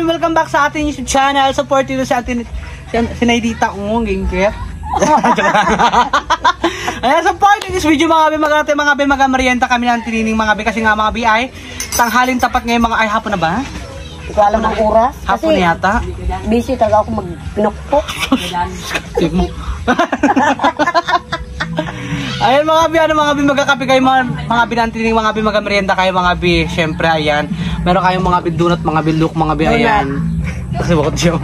welcome back sa ating YouTube channel. Support nyo sa ating sinaydita kong gingkit. Ayan, support in this video mga mag-merienda kami ng tinining mga kasi nga mga ay tanghaling tapat ngayon mga ay hapon na ba? Hindi ko alam ang oras. Hapon na yata. Busy talaga ako mag-pinokpok. Ayan mga bi, magkakape kayo mga binantining mga bi, mag-merienda kayo mga bi. Syempre ayan, meron kayong mga bidunot, mga biluk, mga bi, ayan. Kasi bakit siya?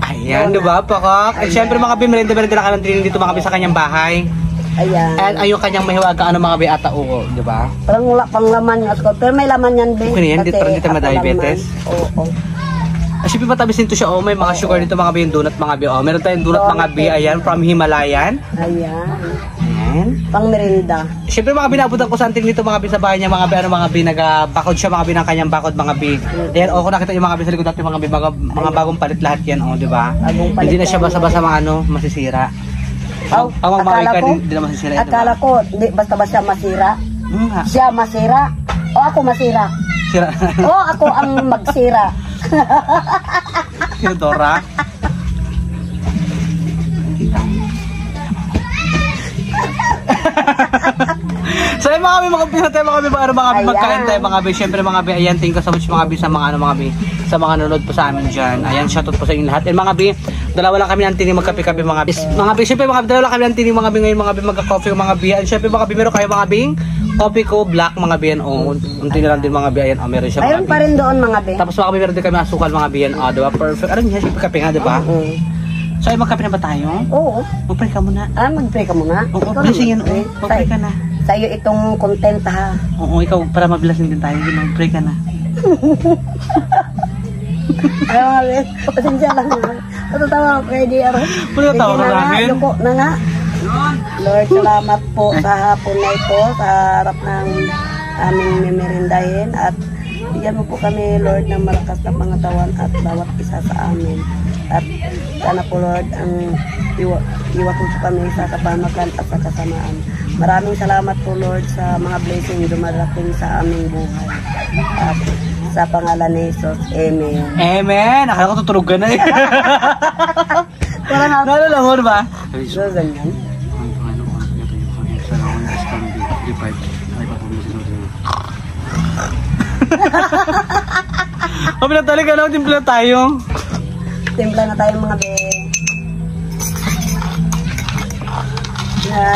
Ayan, diba pakak? At syempre mga bi, merienda na kami tining dito mga bi sa kanyang bahay. Ayan. And ayun kanyang mahiwaga, ano mga bi ata uo, diba? Parang wala pang laman nga ako, pero may laman yan be. Okay yan, hindi tayo ma-diabetes. Oo. Siyempre matamis nito siya, oh, may mga sugar dito mga bi, yung donut mga bi, oh. Meron tayong donut mga bi, ayan, from Himalayan. Ayan. Ayan. Pang merinda. Siyempre mga binabutan ko sa anting nito mga bi sa bahay niya mga bi, ano mga bi, nag-bakod siya mga bi ng kanyang bakod mga bi. Ayan, oh, kung nakita yung mga bi sa likod natin mga bi, mga bagong palit lahat yan, oh, di ba? Hindi na siya basa-basa mga ano, masisira. Oh, akala ko, hindi na masisira ito. Akala ko, hindi basta-basta masira. Siya masira. O ako masira. Sira. O ako ang magsira. Dora. So yung mga mag-umpisa tayo mga magkain tayo mga bi. Siyempre mga bi, ayan, thank you so much mga bi sa mga ano mga bi, sa mga nanonood po sa amin dyan. Ayan, shoutout po sa inyo lahat. And mga bi, dalawa lang kami ng tining magkape-kape mga bi. Mga bi, siyempre mga bi, dalawa lang kami ng tining mga bi ngayon mga bi, magka-coffee mga bi. And siyempre mga bi, meron kayo mga bing coffee ko, black mga bi yan. O, unti na lang din mga bi, ayan, o, meron siya mga bi. Ayun pa rin doon mga bi. Tapos mga bi, meron din kami asukal mga bi yan. O, diba? Perfect. Ano niya, siyempre kape nga, diba? So, ay magkape na ba tayo? Oo. Mag-pray ka muna. Mag-pray ka muna? Oo, blessing yan. Mag-pray ka na. Sa'yo itong content ha. Oo, ikaw, para mabilasin din tayo. Mag-pray ka na. Ayaw nga, be. Pasensya lang ha. Natatawa, pwede. Natatawa ka namin. Yuko na nga. Lord, salamat po sa hapon na ito, sa harap ng aming mimerindahin. At bigyan mo po kami, Lord, ng malakas na pangatawan at bawat isa sa amin. At sana po, Lord, ang iwat po kami sa kapamakan at sa kasamaan. Maraming salamat po, Lord, sa mga blessing dumarating sa aming buhay. At sa pangalan ni Jesus, Amen. Amen! Akala ko tutulog ka na eh. Nalala mo ba? So, ganyan. O, pinatali ka na, timpla tayo. Timpla na tayo mga be.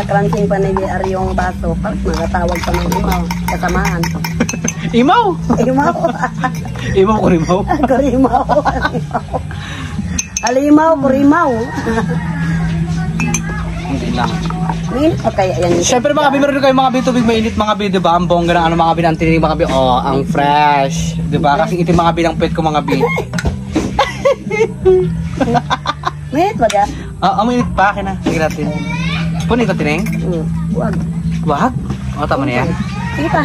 Crunching pa ni JR yung baso. Magatawag pa ng imaw. Kasamahan. Imaw? Imaw. Imaw, kurimaw. Kurimaw. Alimaw, kurimaw. Hindi lang. Mainit pa kaya yan. Siyempre mga bi, meron kayo mga bi, tubig mainit mga bi, diba? Ang bongga ng ano mga bi, ang tininig mga bi. Oh, ang fresh. Diba? Kasi itim mga bi ng pet ko mga bi. Mainit ba dyan? Oo, mainit pa. Kaya na. Sige natin. Punin ko tining? Wag. Wag? O, tama na yan. Sige pa.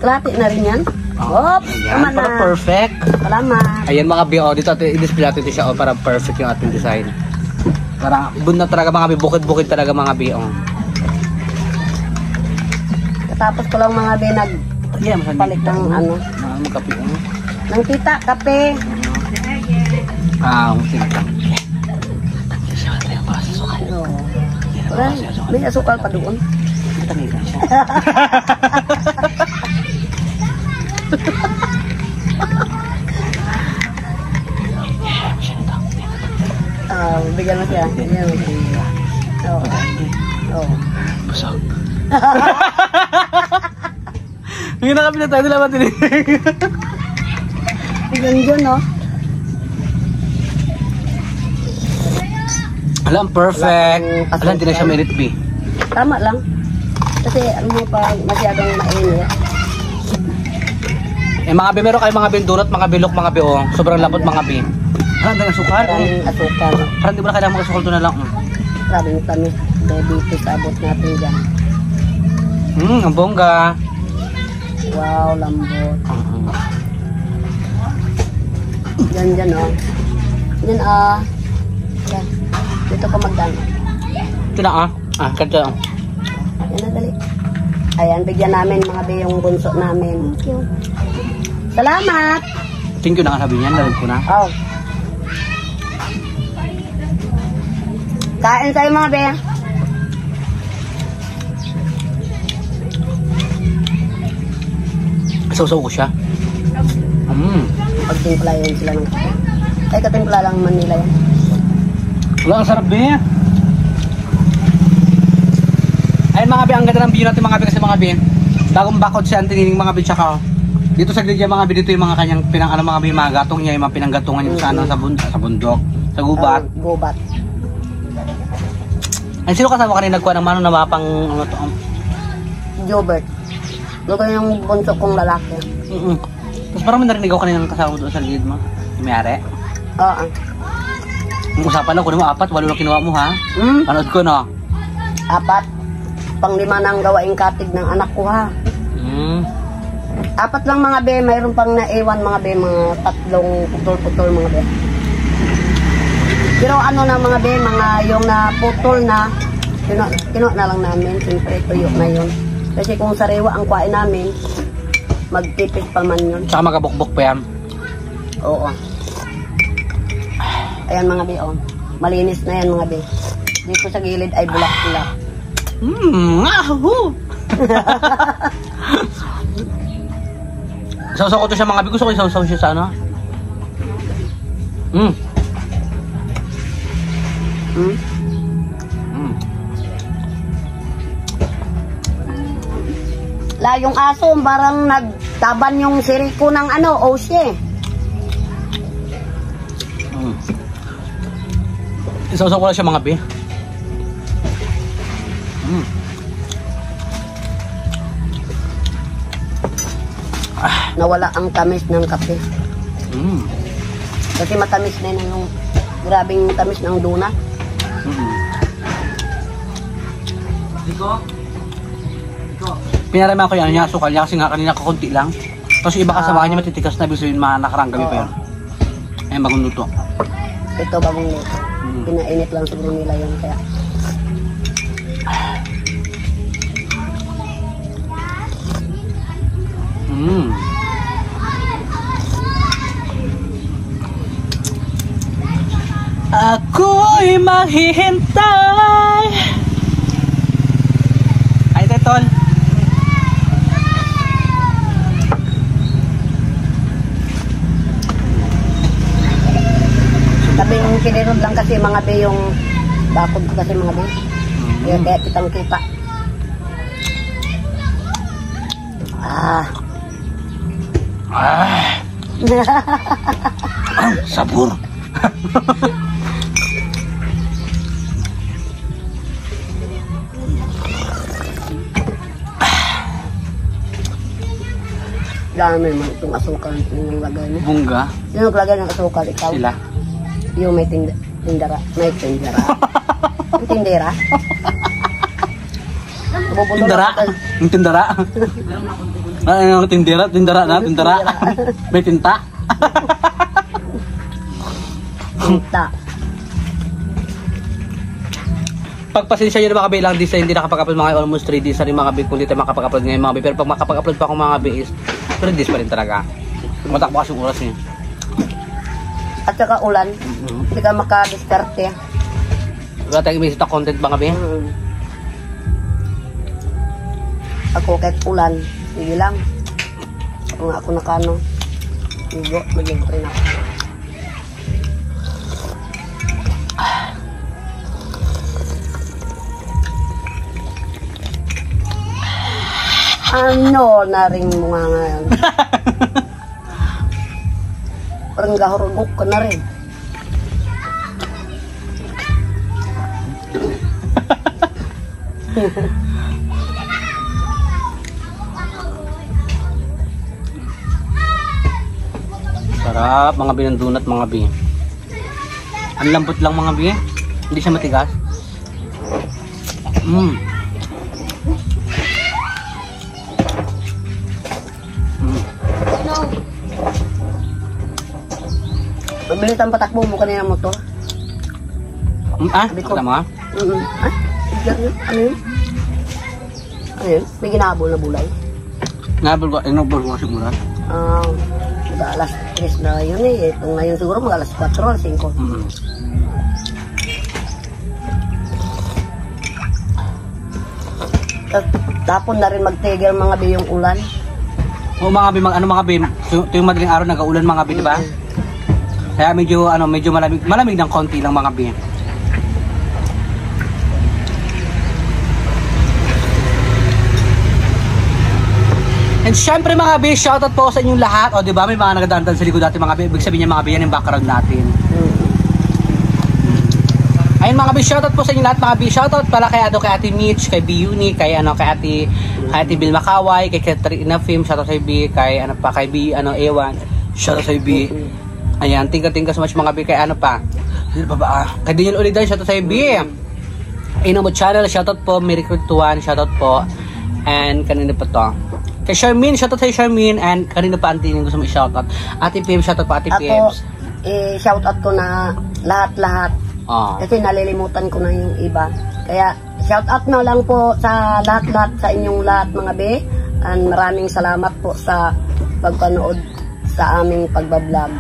Kalati na rin yan. Oh, ayan, para perfect. Salamat. Ayan mga bi, oh, dito i-display natin ito siya, oh, para perfect yung ating design. Para bunda talaga mga bi, bukid-bukid talaga mga bi, oh. Katapos ko lang mga bi nagpalit ng ano. Magkape, oh. Nang kita, kape. Sige ka. May asukal pa doon. Matangay ka siya. Bigyan mo siya. Bigyan mo siya. Oo. Busog. Ngayon nakapin na tayo, nila matinig. Bigyan dyan, no? Alam, perfect. Alam, hindi na siya mainit, B. Tama lang. Kasi, ano mo pa, masyadong mainit. Mga bi, meron kayo mga bindunot, mga bilok, mga bi, oh. Sobrang lambot, mga bi. Parang ang asukal. Asukal. Parang di mo na kailangan mag-asukal doon na lang. Sabi mo kami, diabetes, abot natin dyan. Ang bongga. Wow, lambot. Yan, oh. Yan, yan. Dito ka magdano. Ito na, kanta. Yan na, dali. Ayan, bigyan namin mga bi yung bunso namin. Thank you. Salamat! Thank you na nga sabi niyan, narinig ko na. Oh. Kain tayo mga be. Sausaw ko siya. Pagtimpla yun sila ng kape. Ay, katimpla lang man nila yan. Wala, ang sarap be. Ayun mga be, ang ganda ng view natin mga be kasi mga be. Bagong bakod si Antinining mga be, tsaka dito sa gilid mga be, dito yung mga kanyang mga be, mga gatong niya, yung mga pinanggatungan niya sa, sa bundok, sa gubat. Gubat. Ay, sino kasama kanina nagkuha ng mano na mapang ano to? Jobert. Luto yung bunso kong lalaki. Tapos parang may narinig ako kanina ng kasama doon sa gilid mo. Mayari. Oo. Yung usapan lang, kunin mo 4, 8 na kinuha mo ha. Panood ko no. 4. Pang-5 na ang gawaing katig ng anak ko ha. 4 lang mga be, mayroon pang naiwan mga be, mga 3 putol-putol mga be. Pero ano na mga be, mga yung naputol na, kinuha na lang namin, siyempre tuyo na yun. Kasi kung sariwa ang kuhain namin, magtipis pa man yun. Tsaka magabukbok pa yan. Oo. Ayan mga be, oh. Malinis na yan mga be. Dito sa gilid ay bulak-bulak. Sausaw ko to siya mga be. Gusto ko isausaw siya sa ano. La, yung aso, parang nagtaban yung siriko ng ano, osye. Isausaw ko lang siya mga be. Nawala ang tamis ng kape. Kasi matamis na yun yung grabing tamis ng donut. Pinaraman ko yan niya, sukal niya kasi nga kanina kakunti lang. Tapos iba kasama niya matitikas na, bisayin nakarang gabi pa yun. Ayun, bagong luto. Ito bagong luto. Pinainit lang siguro nila yun kaya. Ako'y maghihintay. Ay, Tetol. Tabing sinirod lang kasi mga be yung bakod ko kasi mga be. Kaya kitang kita. Sabur. Dami naman itong asukal yung lagay mo. Bungga. Sino naglagay ng asukal? Ikaw? Sila. Yung may tindera. May tindera. May tindera? Tindera? Yung tindera? Yung tindera? Tindera na? Tindera? May tinta? Tinta. Pagpasensya nyo na mga bilang di sa hindi nakapag-upload mga almost 3 days na rin mga big kung dito makapag-upload ngayon mga big. Pero pag makapag-upload pa akong mga big is 3 days pa rin talaga. Matakbo kasi yung oras niya. At saka ulan. Hindi ka makadiskarte. Wala tayong imisita content mga big. Ako kahit ulan. Sige lang. Kung ako nakano. Sigo. Maging rin ako. Ano na rin mo nga ngayon? Parang gahurugok ka na rin. Sarap mga ng donut mga bi. Ang lambot lang mga bi. Hindi siya matigas. Mabilis ang patakbo mo kanina motor. Kita mo ha? Ano yun? Ano yun? May ginabol na bulay. Nabol ko, inobol ko siguro. Alas 3 na yun eh. Ito ngayon siguro mga alas 4 o 5. Tapon na rin magtigil mga bi yung ulan. O mga bi, mga bi, yung madaling araw nag-aulan mga bi, di ba? Kaya medyo malamig ng konti lang mga bi. And syempre mga bi, shoutout po sa inyong lahat. O di ba, may mga nagadaan sa likod natin mga bi. Ibig sabihin niya mga bi, yan yung background natin. Ayun mga bi, shoutout po sa inyo lahat mga bi. Shoutout pala kay Ate Mitch, kay B Uni, kay Ate Bill Makaway, kay Katrina Film, shoutout kay B, kay B Ewan, shoutout kay B. Ayan, tingka so much mga bi, kay kay Daniel Ulidan, shoutout kay B. Inamo Channel, shoutout po, Miracle Tuan, shoutout po. And kanina pa to. Kay Charmin, shoutout kay Charmin, and kanina pa Auntie gusto mo i-shoutout. Ate Pim, shoutout po Ate Pim. Ako, shoutout ko na lahat-lahat. Kasi nalilimutan ko na yung iba. Kaya shoutout na lang po sa lahat-lahat, sa inyong lahat mga be. And maraming salamat po sa pagpanood sa aming pagbablog.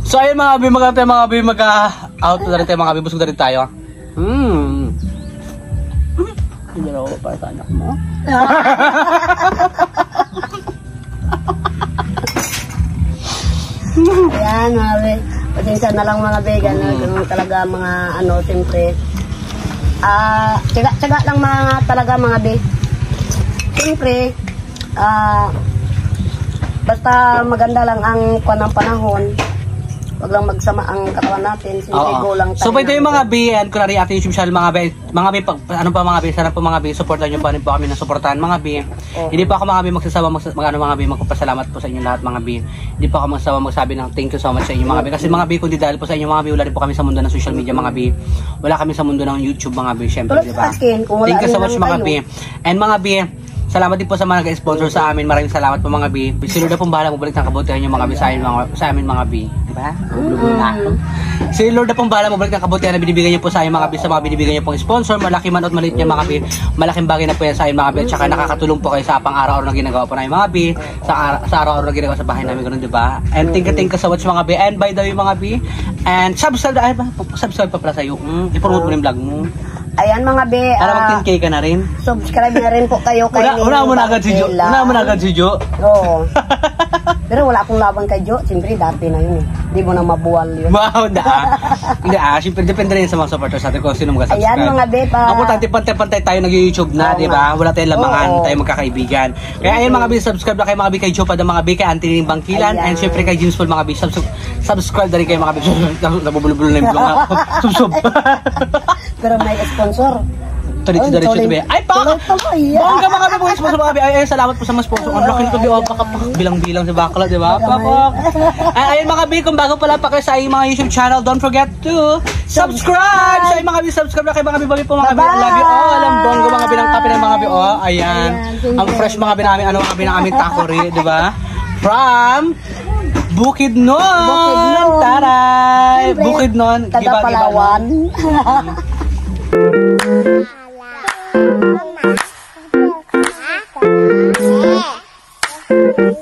So ayun mga bi, mag-out na rin tayo mga bi, busog na rin tayo. Hindi na ako para sa anak mo. Ayan mga be, pasensya na lang mga be, ganun talaga mga siyempre. Tsaga lang mga talaga mga be. Siyempre, basta maganda lang ang panahon. Wag lang magsama ang katawan natin. Siyempre, go lang tayo. So, pwede yung mga B, and kunwari ating YouTube channel, mga B, ano pa mga B, sana po mga B, supportan nyo pa rin po kami na supportahan mga B. Hindi po ako mga B magsasawa, mga B, magpapasalamat po sa inyo lahat mga B. Hindi po ako magsasawa magsabi ng thank you so much sa inyo mga B. Kasi mga B, kundi dahil po sa inyo mga B, wala rin po kami sa mundo ng social media mga B. Wala kami sa mundo ng YouTube mga B, syempre, di ba? Thank you so much mga B. And mga B, salamat din po sa mga nag-sponsor sa amin. Maraming salamat po mga B. Si Lord na pong bahala mabalik ng kabutihan yung mga B sa amin mga B. Diba? Si Lord na pong bahala mabalik ng kabutihan na binibigyan niyo po sa amin mga B, sa mga binibigyan niyo pong sponsor. Malaki man at maliit niya mga B. Malaking bagay na po yan sa amin mga B. At saka nakakatulong po kayo sa pang-araw-araw na ginagawa po namin mga B. Sa araw-araw na ginagawa sa bahay namin. Ganun diba? And thank you so much mga B. And by the way mga B. And subscribe pa pala sa'yo. I-promote mo yung vlog mo. Ayan mga be, mag 10K ka na rin? Subscribe na rin po kayo kay Una mo na agad si Jo. Oo. Pero wala akong laban kay Jo. Siyempre dati na yun eh. Hindi mo na mabuwal yun. Wow, hindi siyempre depende rin sa mga supporters natin kung sino mag-subscribe. Ayan mga be, Importante pantay-pantay tayo nag-YouTube na, di ba? Wala tayong lamangan, tayo magkakaibigan. Kaya ayun mga be, subscribe na kayo mga be kay Jo pa mga be, kay Auntie Ning Bangkilan, and siyempre kay Jeans Full mga be. Subscribe na rin kayo mga be. Nabubulol na yung vlog nga. Sub. Pero may sponsor. Tuloy-tuloy be. Ay pa! Bongga mga be, sponsor mga be. Ay, salamat po sa mga sponsor. Ang laki nito be, bilang-bilang sa bakla, di ba? Ayun mga be, kung bago pala pa kayo sa mga YouTube channel, don't forget to subscribe! Sa mga be, subscribe na kayo mga be po mga be. Love you all. Ang bongga mga be ng kape ng mga be. Ayan. Ang fresh mga be namin, mga be ng aming takori, di ba? From Bukidnon! Taray! Bukidnon! Taga Palawan. Yeah.